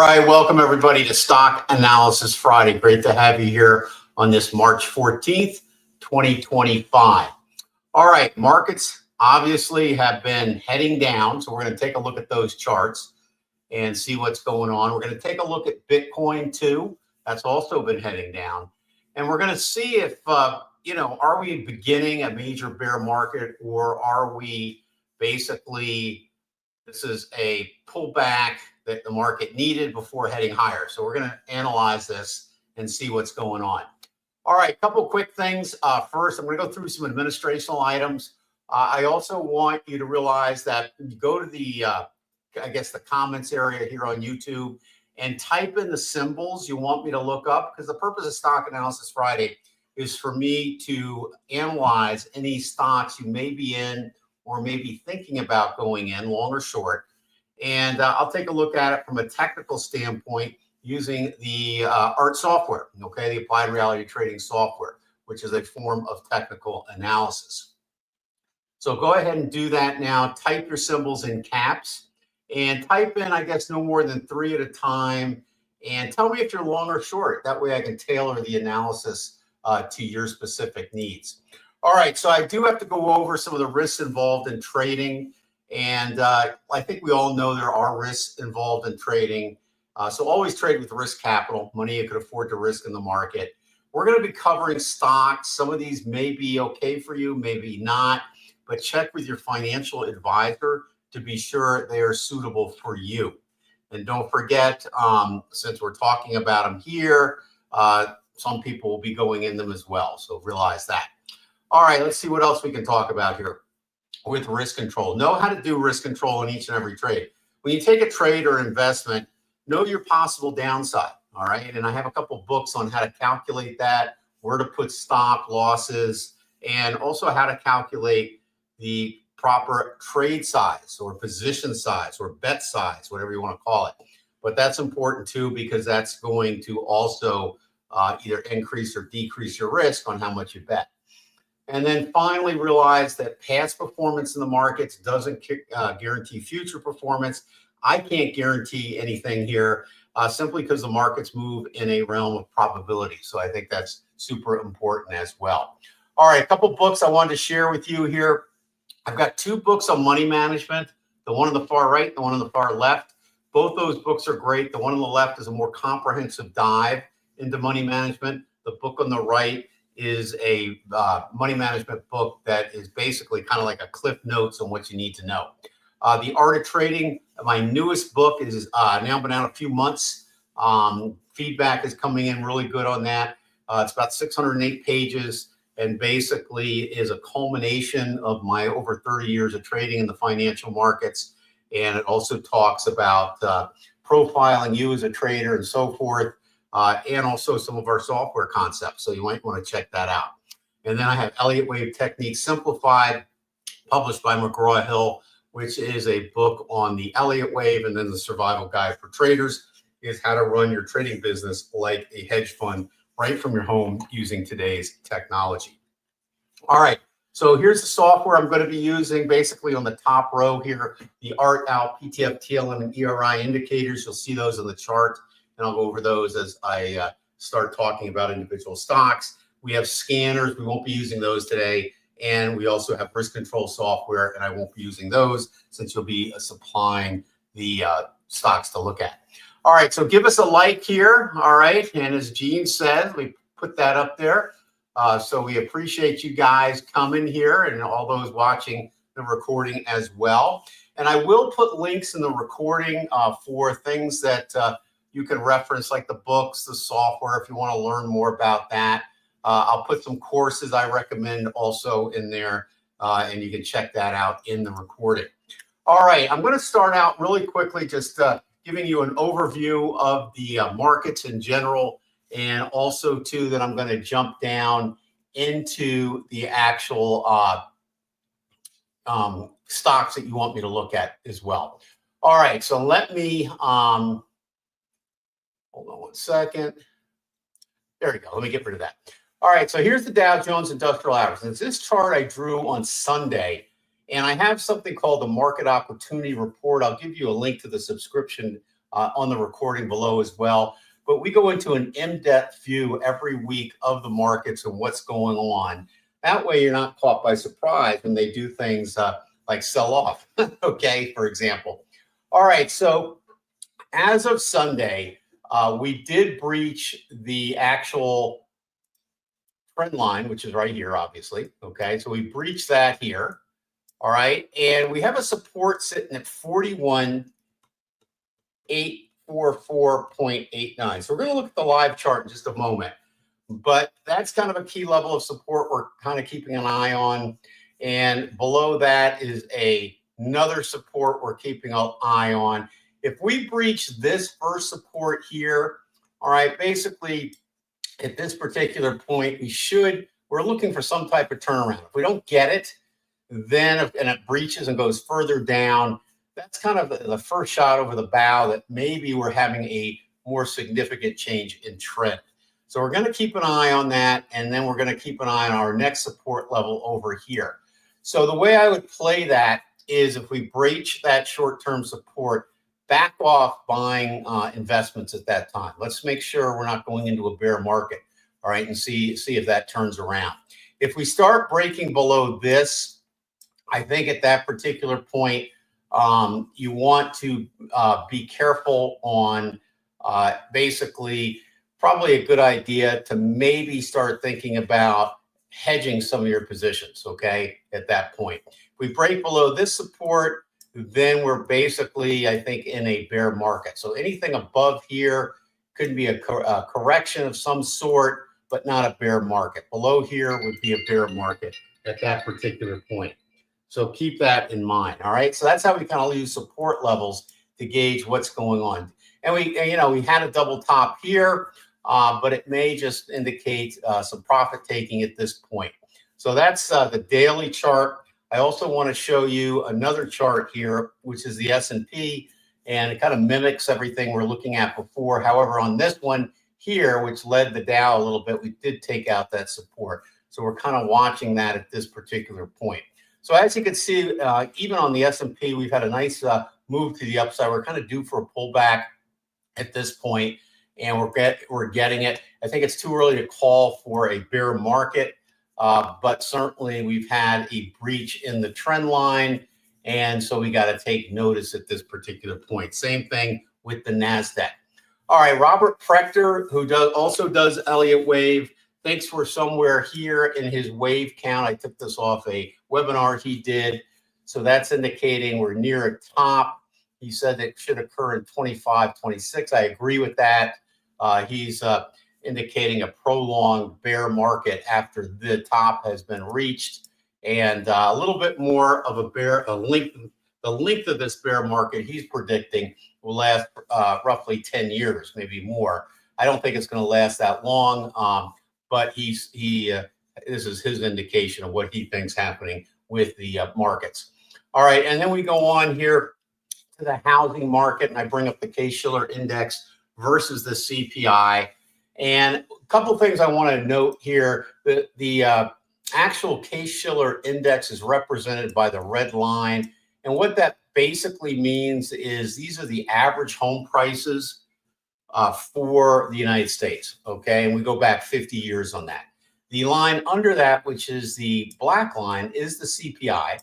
right, welcome everybody to Stock Analysis Friday. Great to have you here on this March 14th, 2025. All right, markets obviously have been heading down, so we're going to take a look at those charts and see what's going on. We're going to take a look at Bitcoin too. That's also been heading down. And we're going to see if, are we beginning a major bear market, or are we basically, this is a pullback that the market needed before heading higher. So we're going to analyze this and see what's going on. All right, a couple of quick things. First, I'm going to go through some administrational items. I also want you to realize that you go to the, the comments area here on YouTube and type in the symbols you want me to look up, because the purpose of Stock Analysis Friday is for me to analyze any stocks you may be in or maybe thinking about going in, long or short. And I'll take a look at it from a technical standpoint using the ART software, okay, the Applied Reality Trading software, which is a form of technical analysis. So go ahead and do that now. Type your symbols in caps and type in, no more than 3 at a time. And tell me if you're long or short. That way I can tailor the analysis to your specific needs. All right, so I do have to go over some of the risks involved in trading. And I think we all know there are risks involved in trading. So always trade with risk capital, money you could afford to risk in the market. We're going to be covering stocks. Some of these may be okay for you, maybe not, but check with your financial advisor to be sure they are suitable for you. And don't forget, since we're talking about them here, some people will be going in them as well. So realize that. All right, let's see what else we can talk about here with risk control. Know how to do risk control in each and every trade. When you take a trade or investment, know your possible downside, all right? And I have a couple books on how to calculate that, where to put stop losses, and also how to calculate the proper trade size or position size or bet size, whatever you want to call it. But that's important too, because that's going to also either increase or decrease your risk on how much you bet. And then finally, realize that past performance in the markets doesn't guarantee future performance. I can't guarantee anything here simply because the markets move in a realm of probability. So I think that's super important as well. All right, a couple books I wanted to share with you here. I've got 2 books on money management, the one on the far right, the one on the far left. Both those books are great. The one on the left is a more comprehensive dive into money management. The book on the right is a money management book that is basically kind of like a cliff notes on what you need to know. The Art of Trading, my newest book, is now been out a few months. Feedback is coming in really good on that. It's about 608 pages and basically is a culmination of my over 30 years of trading in the financial markets. And it also talks about profiling you as a trader and so forth. And also some of our software concepts. So you might want to check that out. And then I have Elliott Wave Techniques Simplified, published by McGraw-Hill, which is a book on the Elliott Wave. And then the Survival Guide for Traders is how to run your trading business like a hedge fund right from your home using today's technology. All right. So here's the software I'm going to be using. Basically on the top row here, the ART, ALP, PTF, TLM, and ERI indicators. You'll see those in the chart. And I'll go over those as I start talking about individual stocks. We have scanners. We won't be using those today. And we also have risk control software, and I won't be using those since you'll be supplying the stocks to look at. All right, so give us a like here. All right, and as Gene said, we put that up there. So we appreciate you guys coming here and all those watching the recording as well. And I will put links in the recording for things that you can reference, like the books, the software, if you want to learn more about that. I'll put some courses I recommend also in there, and you can check that out in the recording. All right, I'm going to start out really quickly just giving you an overview of the markets in general, and also, too, that I'm going to jump down into the actual stocks that you want me to look at as well. All right, so let me... hold on one second. There we go. Let me get rid of that. All right. So here's the Dow Jones Industrial Average. And this chart I drew on Sunday, and I have something called the Market Opportunity Report. I'll give you a link to the subscription on the recording below as well. But we go into an in-depth view every week of the markets and what's going on. That way you're not caught by surprise when they do things like sell off, okay, for example. All right, so as of Sunday, we did breach the actual trend line, which is right here, obviously, okay? So we breached that here, all right? And we have a support sitting at 41,844.89. So we're going to look at the live chart in just a moment. But that's kind of a key level of support we're kind of keeping an eye on. And below that is another support we're keeping an eye on. If we breach this first support here, all right, basically at this particular point, we're looking for some type of turnaround. If we don't get it, then and it breaches and goes further down, that's kind of the first shot over the bow that maybe we're having a more significant change in trend. So we're going to keep an eye on that, and then we're going to keep an eye on our next support level over here. So the way I would play that is if we breach that short-term support, back off buying investments at that time. Let's make sure we're not going into a bear market, all right, and see if that turns around. If we start breaking below this, I think at that particular point, you want to be careful on basically probably a good idea to maybe start thinking about hedging some of your positions, okay, at that point. If we break below this support, then we're basically, I think, in a bear market. So anything above here could be a correction of some sort, but not a bear market. Below here would be a bear market at that particular point. So keep that in mind, all right? So that's how we kind of use support levels to gauge what's going on. And we had a double top here, but it may just indicate some profit taking at this point. So that's the daily chart. I also want to show you another chart here, which is the S&P, and it kind of mimics everything we're looking at before. However, on this one here, which led the Dow a little bit, we did take out that support. So we're kind of watching that at this particular point. So as you can see, even on the S&P, we've had a nice move to the upside. We're kind of due for a pullback at this point, and we're getting it. I think it's too early to call for a bear market, but certainly we've had a breach in the trend line, and so we got to take notice at this particular point. Same thing with the NASDAQ. All right, Robert Prechter, who also does Elliott Wave, thinks we're somewhere here in his wave count. I took this off a webinar he did, so that's indicating we're near a top. He said it should occur in 25, 26. I agree with that. He's indicating a prolonged bear market after the top has been reached, and a little bit more of a length. The length of this bear market he's predicting will last roughly 10 years, maybe more. I don't think it's going to last that long, but this is his indication of what he thinks happening with the markets. All right, and then we go on here to the housing market, and I bring up the Case-Shiller Index versus the CPI. And a couple of things I want to note here. The actual Case-Shiller Index is represented by the red line. And what that basically means is these are the average home prices for the United States, okay? And we go back 50 years on that. The line under that, which is the black line, is the CPI,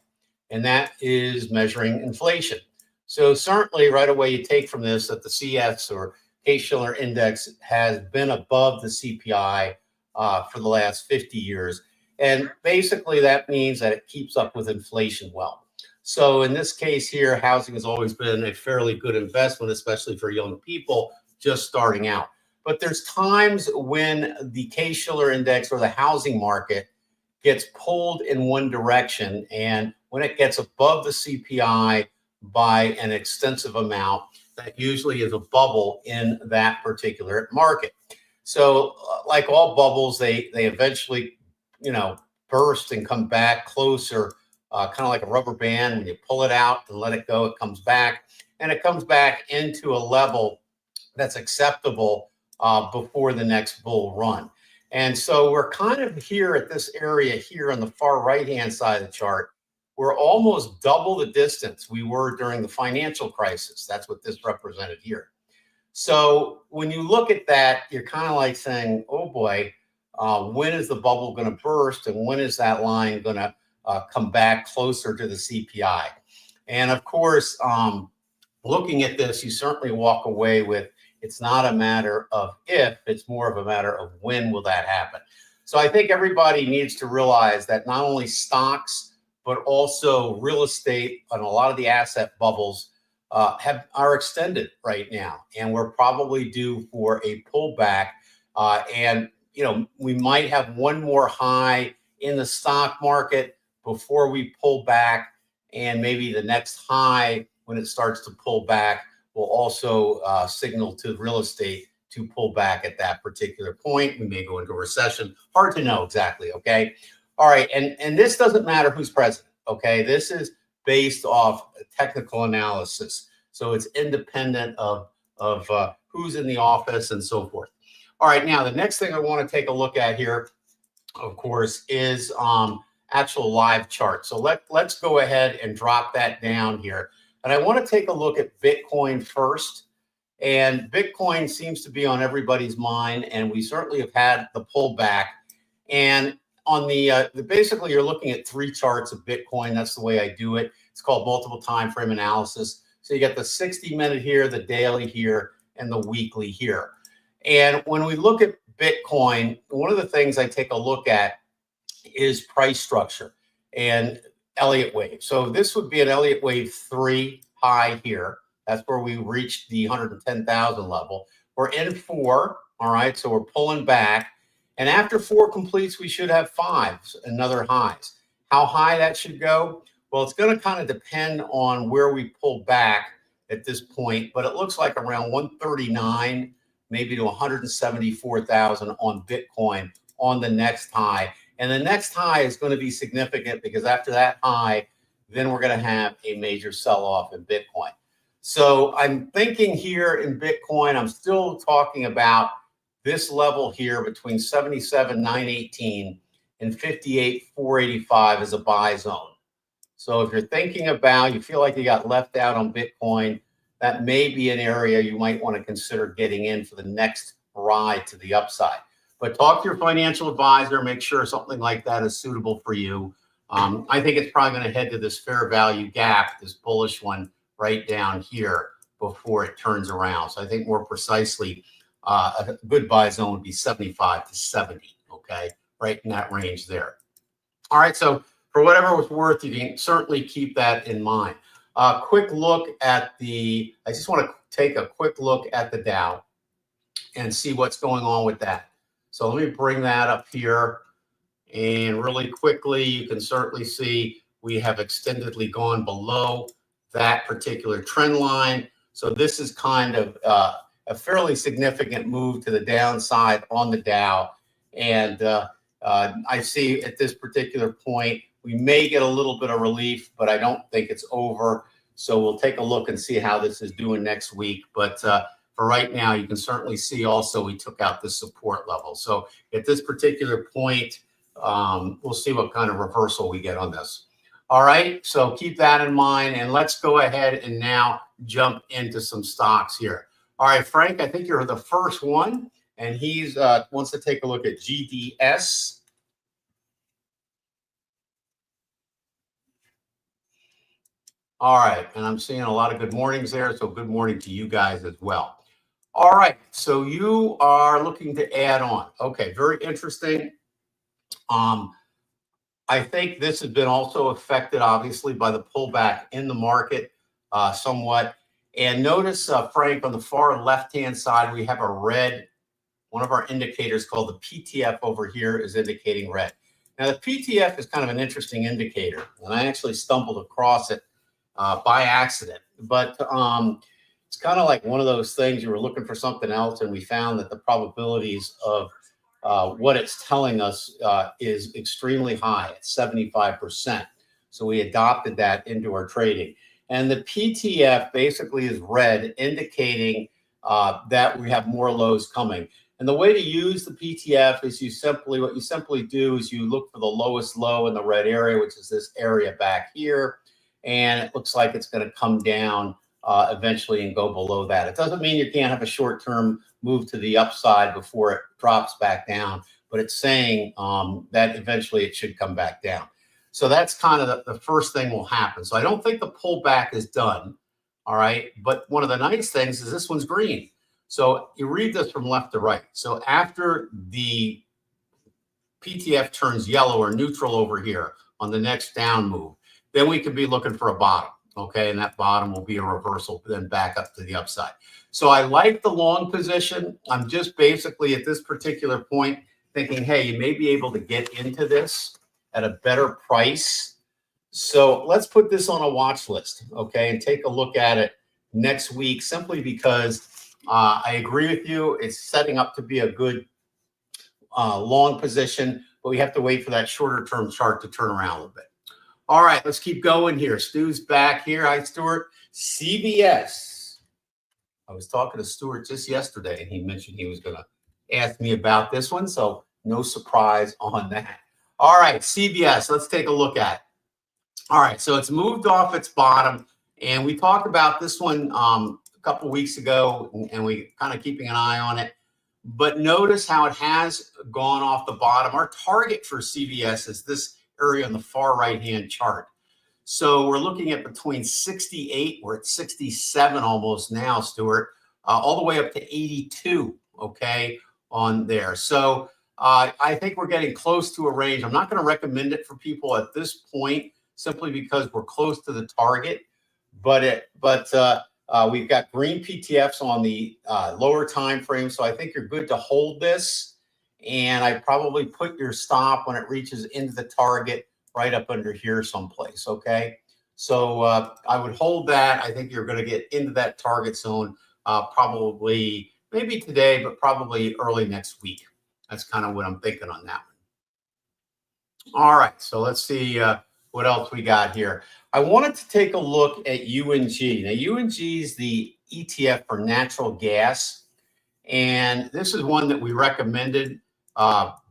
and that is measuring inflation. So certainly right away you take from this that the CS or Case-Shiller Index has been above the CPI for the last 50 years. And basically that means that it keeps up with inflation well. So in this case here, housing has always been a fairly good investment, especially for young people just starting out. But there's times when the Case-Shiller Index or the housing market gets pulled in one direction. And when it gets above the CPI by an extensive amount, that usually is a bubble in that particular market. So like all bubbles, they eventually, burst and come back closer, kind of like a rubber band. When you pull it out and let it go, it comes back, and it comes back into a level that's acceptable before the next bull run. And so we're kind of here at this area here on the far right-hand side of the chart. We're almost double the distance we were during the financial crisis. That's what this represented here. So when you look at that, you're kind of like saying, oh boy, when is the bubble going to burst, and when is that line going to come back closer to the CPI? And of course, looking at this, you certainly walk away with, it's not a matter of if, it's more of a matter of when will that happen. So I think everybody needs to realize that not only stocks, but also real estate and a lot of the asset bubbles are extended right now, and we're probably due for a pullback. And we might have one more high in the stock market before we pull back, and maybe the next high, when it starts to pull back, will also signal to real estate to pull back at that particular point. We may go into a recession. Hard to know exactly. Okay. All right. And this doesn't matter who's president. Okay. This is based off technical analysis. So it's independent of who's in the office and so forth. All right. Now, the next thing I want to take a look at here, of course, is actual live chart. So let's go ahead and drop that down here. And I want to take a look at Bitcoin first. And Bitcoin seems to be on everybody's mind, and we certainly have had the pullback. And on the basically, you're looking at three charts of Bitcoin. That's the way I do it. It's called multiple time frame analysis. So you got the 60-minute here, the daily here, and the weekly here. And when we look at Bitcoin, one of the things I take a look at is price structure and Elliott wave. So this would be an Elliott wave 3 high here. That's where we reached the 110,000 level. We're in 4, all right? So we're pulling back. And after 4 completes, we should have 5, another highs. How high that should go? Well, it's going to kind of depend on where we pull back at this point, but it looks like around 139, maybe to 174,000 on Bitcoin on the next high. And the next high is going to be significant, because after that high, then we're going to have a major sell-off in Bitcoin. So I'm thinking here in Bitcoin, I'm still talking about this level here between 77,918 and 58,485 as a buy zone. So if you're thinking about, you feel like you got left out on Bitcoin, that may be an area you might want to consider getting in for the next ride to the upside. But talk to your financial advisor, make sure something like that is suitable for you. I think it's probably going to head to this fair value gap, this bullish one right down here before it turns around. So I think more precisely, a good buy zone would be 75 to 70, okay? Right in that range there. All right, so for whatever it's worth, you can certainly keep that in mind. Quick look at I just want to take a quick look at the Dow and see what's going on with that. So let me bring that up here. And really quickly, you can certainly see we have extendedly gone below that particular trend line. So this is kind of a fairly significant move to the downside on the Dow. And I see at this particular point, we may get a little bit of relief, but I don't think it's over. So we'll take a look and see how this is doing next week. But for right now, you can certainly see also we took out the support level. So at this particular point, we'll see what kind of reversal we get on this. All right, so keep that in mind, and let's go ahead and now jump into some stocks here. All right, Frank, I think you're the first one, and he's wants to take a look at GDS. All right, and I'm seeing a lot of good mornings there, so good morning to you guys as well. All right, so you are looking to add on. Okay, very interesting. I think this has been also affected, obviously, by the pullback in the market somewhat. And notice, Frank, on the far left-hand side, we have a red. One of our indicators called the PTF over here is indicating red. Now, the PTF is kind of an interesting indicator, and I actually stumbled across it by accident. But it's kind of like one of those things, you were looking for something else, and we found that the probabilities of what it's telling us is extremely high at 75%. So we adopted that into our trading. And the PTF basically is red, indicating that we have more lows coming. And the way to use the PTF is what you simply do is you look for the lowest low in the red area, which is this area back here. And it looks like it's going to come down eventually and go below that. It doesn't mean you can't have a short-term move to the upside before it drops back down, but it's saying that eventually it should come back down. So that's kind of the first thing will happen. So I don't think the pullback is done. All right. But one of the nice things is this one's green. So you read this from left to right. So after the PTF turns yellow or neutral over here on the next down move, then we could be looking for a bottom. Okay. And that bottom will be a reversal, then back up to the upside. So I like the long position. I'm just basically at this particular point thinking, hey, you may be able to get into this at a better price. So let's put this on a watch list, okay, and take a look at it next week, simply because I agree with you. It's setting up to be a good long position, but we have to wait for that shorter term chart to turn around a little bit. All right, let's keep going here. Stu's back here. Hi, Stuart. CBS. I was talking to Stuart just yesterday, and he mentioned he was going to ask me about this one, so no surprise on that. All right, CBS, let's take a look at it. All right, so it's moved off its bottom, and we talked about this one a couple weeks ago, and we kind of keeping an eye on it. But notice how it has gone off the bottom. Our target for CBS is this area on the far right-hand chart. So we're looking at between 68, we're at 67 almost now, Stuart, all the way up to 82, okay, on there. So I think we're getting close to a range. I'm not going to recommend it for people at this point, simply because we're close to the target. But we've got green PTFs on the lower time frame, so I think you're good to hold this. And I probably put your stop when it reaches into the target right up under here someplace, okay? So I would hold that. I think you're going to get into that target zone probably, maybe today, but probably early next week. That's kind of what I'm thinking on that one. All right, so let's see what else we got here. I wanted to take a look at UNG. Now, UNG is the ETF for natural gas, and this is one that we recommended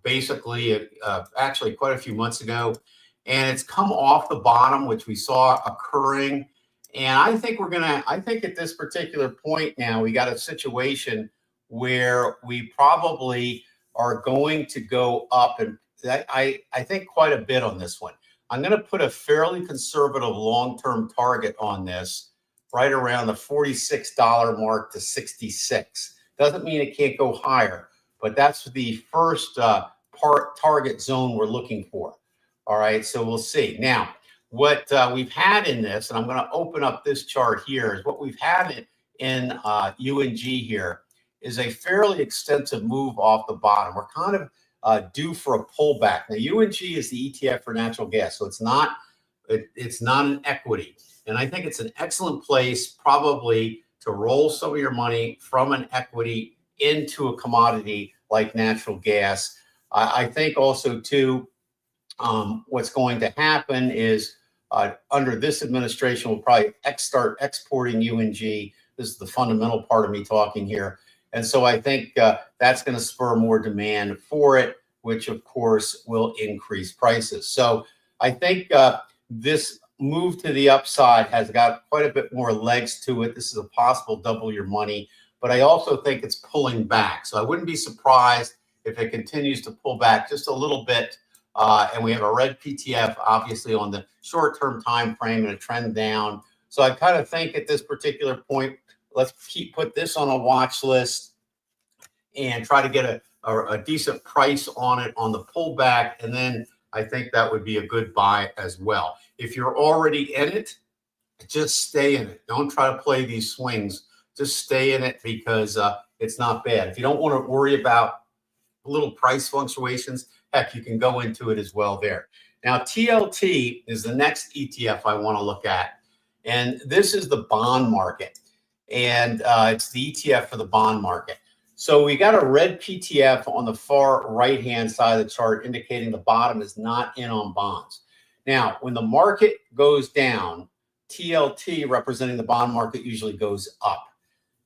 basically actually quite a few months ago, and it's come off the bottom, which we saw occurring. And I think I think at this particular point now, we got a situation where we probably are going to go up, and I think quite a bit on this one. I'm going to put a fairly conservative long-term target on this, right around the $46 mark to 66. Doesn't mean it can't go higher, but that's the first target zone we're looking for. All right, so we'll see. Now, what we've had in this, and I'm going to open up this chart here, is what we've had in UNG here is a fairly extensive move off the bottom. We're kind of due for a pullback. Now, UNG is the ETF for natural gas, so it's not an equity. And I think it's an excellent place probably to roll some of your money from an equity into a commodity like natural gas. I think also, too, what's going to happen is under this administration, we'll probably start exporting UNG. This is the fundamental part of me talking here. And so I think that's going to spur more demand for it, which, of course, will increase prices. So I think this move to the upside has got quite a bit more legs to it. This is a possible double your money, but I also think it's pulling back. So I wouldn't be surprised if it continues to pull back just a little bit. And we have a red PTF, obviously, on the short-term time frame and a trend down. So I kind of think at this particular point, let's put this on a watch list and try to get a decent price on it on the pullback. And then I think that would be a good buy as well. If you're already in it, just stay in it. Don't try to play these swings. Just stay in it because it's not bad. If you don't want to worry about little price fluctuations, heck, you can go into it as well there. Now, TLT is the next ETF I want to look at. And this is the bond market. And it's the ETF for the bond market. So we got a red PTF on the far right-hand side of the chart indicating the bottom is not in on bonds. Now, when the market goes down, TLT, representing the bond market, usually goes up.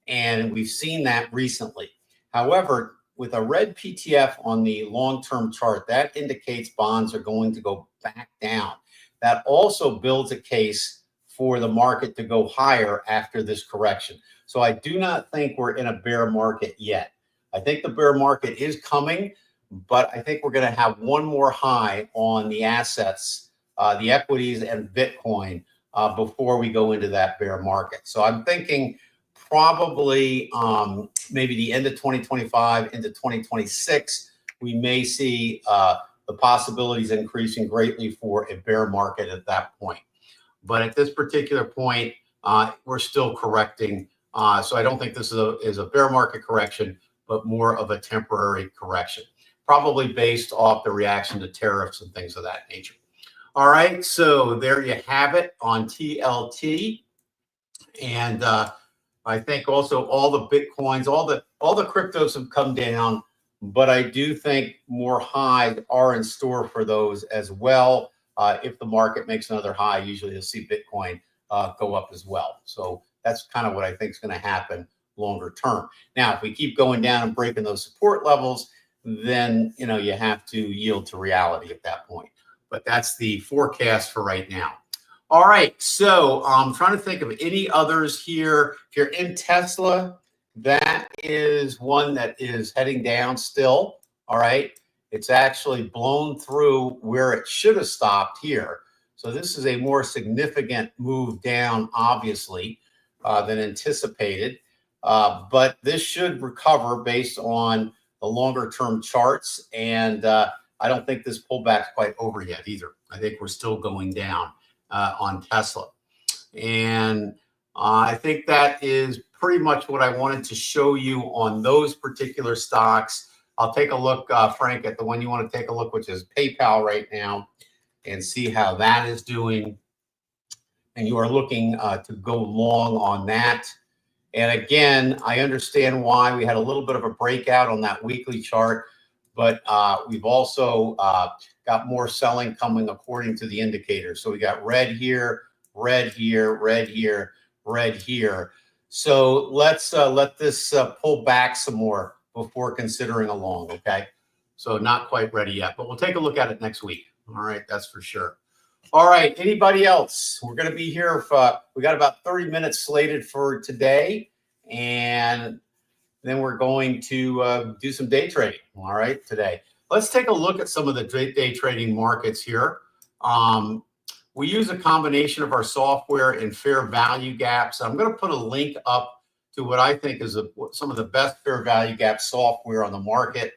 And we've seen that recently. However, with a red PTF on the long-term chart, that indicates bonds are going to go back down. That also builds a case for the market to go higher after this correction. So I do not think we're in a bear market yet. I think the bear market is coming, but I think we're going to have one more high on the assets, the equities and Bitcoin before we go into that bear market. So I'm thinking probably maybe the end of 2025 into 2026, we may see the possibilities increasing greatly for a bear market at that point. But at this particular point, we're still correcting. So I don't think this is a bear market correction, but more of a temporary correction, probably based off the reaction to tariffs and things of that nature. All right, so there you have it on TLT. And I think also all the Bitcoins, all the cryptos have come down, but I do think more highs are in store for those as well. If the market makes another high, usually you'll see Bitcoin go up as well. So that's kind of what I think is going to happen longer term. Now, if we keep going down and breaking those support levels, then you have to yield to reality at that point. But that's the forecast for right now. All right, so I'm trying to think of any others here. If you're in Tesla, that is one that is heading down still. All right, it's actually blown through where it should have stopped here. So this is a more significant move down, obviously, than anticipated. But this should recover based on the longer term charts. And I don't think this pullback's quite over yet either. I think we're still going down on Tesla. And I think that is pretty much what I wanted to show you on those particular stocks. I'll take a look, Frank, at the one you want to take a look, which is PayPal right now, and see how that is doing. And you are looking to go long on that. And again, I understand why we had a little bit of a breakout on that weekly chart, but we've also got more selling coming according to the indicators. So we got red here, red here, red here, red here. So let's let this pull back some more before considering a long, okay? So not quite ready yet, but we'll take a look at it next week. All right, that's for sure. All right, anybody else? We're going to be here for, we got about 30 minutes slated for today, and then we're going to do some day trading, all right, today. Let's take a look at some of the day trading markets here. We use a combination of our software and fair value gaps. I'm going to put a link up to what I think is some of the best fair value gap software on the market.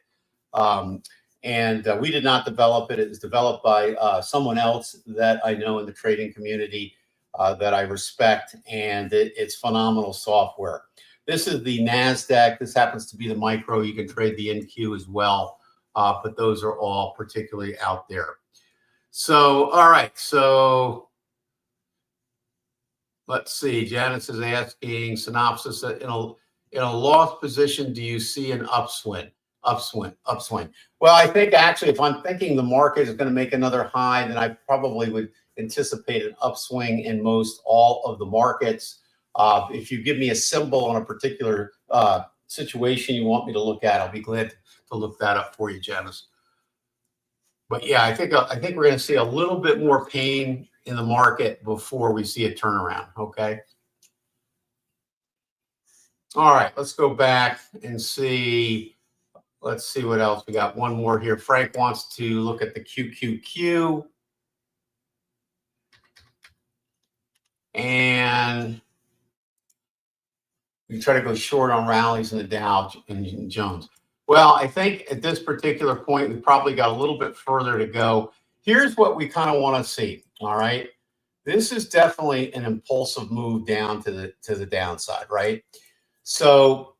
We did not develop it. It was developed by someone else that I know in the trading community that I respect, and it's phenomenal software. This is the NASDAQ. This happens to be the micro. You can trade the NQ as well, but those are all particularly out there. So, all right. So let's see. Janice is asking, synopsis, in a loss position, do you see an upswing? Well, I think actually, if I'm thinking the market is going to make another high, then I probably would anticipate an upswing in most all of the markets. If you give me a symbol on a particular situation you want me to look at, I'll be glad to look that up for you, Janice. But yeah, I think we're going to see a little bit more pain in the market before we see a turnaround. Okay. All right, let's go back and see. Let's see what else. We got one more here. Frank wants to look at the QQQ. And we try to go short on rallies in the Dow and Jones. Well, I think at this particular point, we probably got a little bit further to go. Here's what we kind of want to see. All right. This is definitely an impulsive move down to the downside, right? So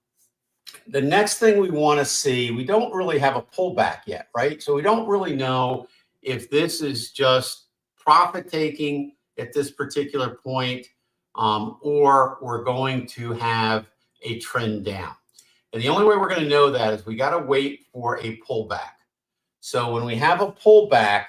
the next thing we want to see, we don't really have a pullback yet, right? So we don't really know if this is just profit taking at this particular point, or we're going to have a trend down. And the only way we're going to know that is we got to wait for a pullback. So when we have a pullback,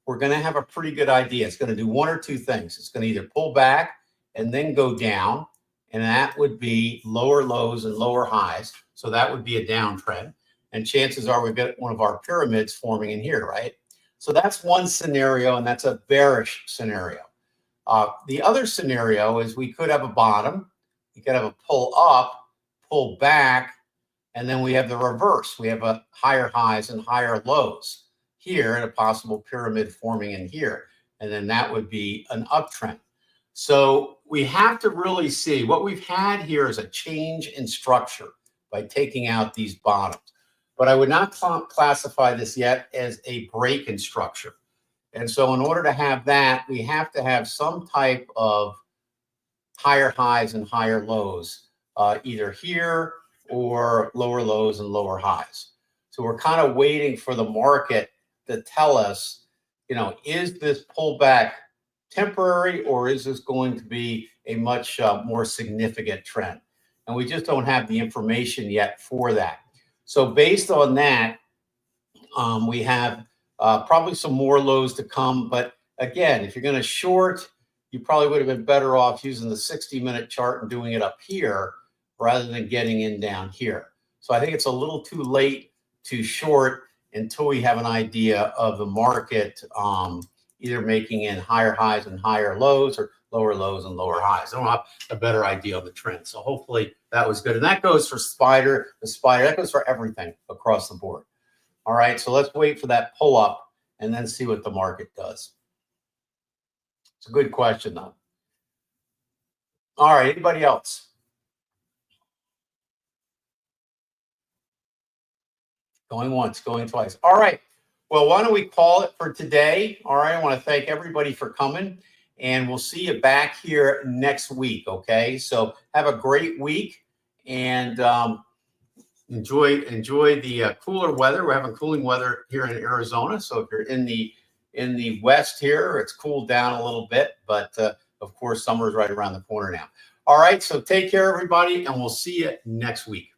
we're going to have a pretty good idea. It's going to do one or two things. It's going to either pull back and then go down, and that would be lower lows and lower highs. So that would be a downtrend. And chances are we've got one of our pyramids forming in here, right? So that's one scenario, and that's a bearish scenario. The other scenario is we could have a bottom, we could have a pull up, pull back, and then we have the reverse. We have a higher highs and higher lows here, and a possible pyramid forming in here. And then that would be an uptrend. So we have to really see what we've had here is a change in structure by taking out these bottoms. But I would not classify this yet as a break in structure. And so in order to have that, we have to have some type of higher highs and higher lows, either here or lower lows and lower highs. So we're kind of waiting for the market to tell us, you know, is this pullback temporary or is this going to be a much more significant trend? And we just don't have the information yet for that. So based on that, we have probably some more lows to come. But again, if you're going to short, you probably would have been better off using the 60-minute chart and doing it up here rather than getting in down here. So I think it's a little too late to short until we have an idea of the market either making in higher highs and higher lows or lower lows and lower highs. I don't have a better idea of the trend. So hopefully that was good. And that goes for the spider, that goes for everything across the board. All right, so let's wait for that pull up and then see what the market does. It's a good question, though. All right, anybody else? Going once, going twice. All right. Well, why don't we call it for today? All right. I want to thank everybody for coming, and we'll see you back here next week. Okay. So have a great week and enjoy the cooler weather. We're having cooling weather here in Arizona. So if you're in the west here, it's cooled down a little bit, but of course, summer is right around the corner now. All right. So take care, everybody, and we'll see you next week.